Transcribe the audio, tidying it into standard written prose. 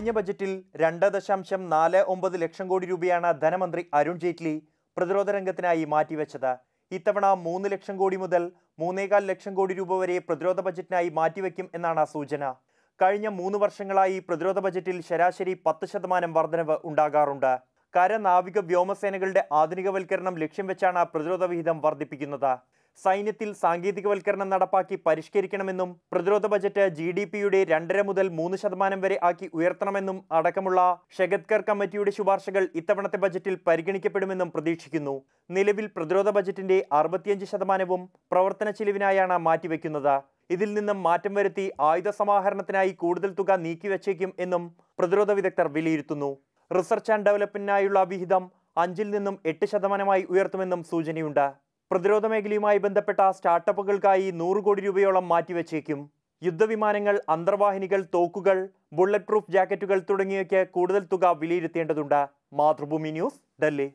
കഴിഞ്ഞ ബജറ്റിൽ 2.49 ലക്ഷം കോടി രൂപയാണ് ധനമന്ത്രി അരുൺ ജെയ്റ്റ്ലി പ്രതിരോധ രംഗത്തിനായി മാറ്റിവെച്ചത്. ഇത്തവണ 3 ലക്ഷം കോടി മുതൽ 3.25 ലക്ഷം കോടി രൂപ വരെ പ്രതിരോധ ബജറ്റിനായി മാറ്റിവെക്കും എന്നാണ് സൂചന. കഴിഞ്ഞ 3 വർഷങ്ങളായി പ്രതിരോധ ബജറ്റിൽ ശരാശരി 10% വർധനവ് ഉണ്ടാകാറുണ്ട്. കര, നാവിക, വ്യോമസേനകളുടെ ആധുനികവൽക്കരണം ലക്ഷ്യം വെച്ചാണ് പ്രതിരോധ വിഹിതം വർദ്ധിപ്പിക്കുന്നത്. സൈന്യത്തിൽ സാങ്കേതികവൽക്കരണം നടപ്പാക്കി പരിഷ്കരിക്കണമെന്നും പ്രതിരോധ ബജറ്റ് GDP-യുടെ 2.5 മുതൽ 3% വരെ ആക്കി ഉയർത്തണമെന്നും അടക്കമുള്ള ഷെഗത്കർ കമ്മിറ്റിയുടെ ശുപാർശകൾ ഇത്തവണത്തെ ബജറ്റിൽ പരിഗണിക്കപ്പെടുമെന്നും പ്രതീക്ഷിക്കുന്നു. നിലവിൽ പ്രതിരോധ ബജറ്റിന്റെ 65%വും പ്രവർത്തന ചിലവിനായാണ് മാറ്റിവെക്കുന്നത്. ഇതിൽ നിന്നും മാറ്റം വരുത്തി ആയുധ സമാഹരണത്തിനായി കൂടുതൽ തുക നീക്കിവെച്ചേക്കും എന്നും പ്രതിരോധ വിദഗ്ധർ വിലയിരുത്തുന്നു. റിസർച്ച് ആൻഡ് ഡെവലപ്മെന്റിനായുള്ള വിഹിതം 5-ൽ നിന്നും 8% ഉയർത്തുമെന്നും സൂചനയുണ്ട്. പ്രതിരോധ മേഖലയുമായി ബന്ധപ്പെട്ട സ്റ്റാർട്ടപ്പുകൾക്കായി 100 കോടി രൂപയോളം മാറ്റിവെച്ചേക്കും. യുദ്ധവിമാനങ്ങൾ, അന്തർവാഹിനികൾ, തോക്കുകൾ, ബുള്ളറ്റ് പ്രൂഫ് ജാക്കറ്റുകൾ തുടങ്ങിയവയ്ക്ക് കൂടുതൽ തുക വിലയിരുത്തേണ്ടതുണ്ട്. മാതൃഭൂമി ന്യൂസ്, ഡൽഹി.